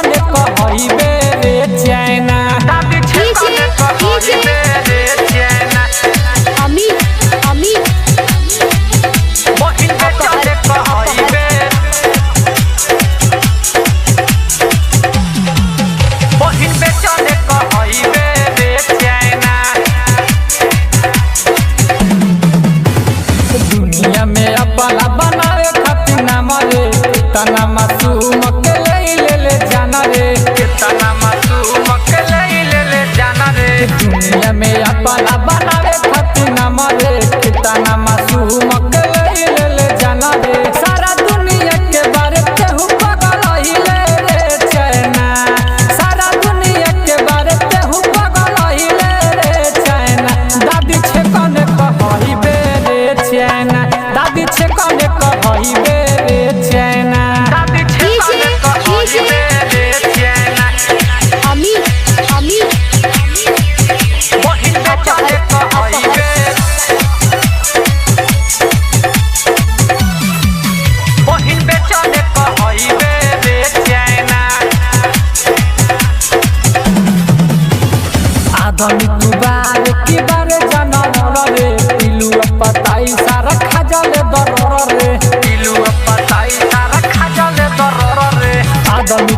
कने कहइबे रे चैना दादी छे कने कहइबे रे चैना अमित बहिन के चले कहइबे बहिन के चले कहइबे रे चैना दुनिया में अपना बनावे खातिर नाम रे तना मासूम के ले जाना रे तना मासूम के ले जाना रे दुनिया में अपना बनावे खातिर नाम रे तना मासूम के ले जाना रे सारा दुनिया के बारे तेहू पागल हिले रे चैना सारा दुनिया के बारे तेहू पागल हिले रे चैना दादी छे कने कहइबे रे चैना दादी छे कने कहइबे रे चैना दादी छे कने कहइबे रे चैना अमित बहिन के चले कहइबे बहिन के चले कहइबे रे चैना आदमी तू बारे की बारे जानवर रे पिलू पताई सारा खजले दरर रे पिलू पताई सारा खजले दरर रे आदमी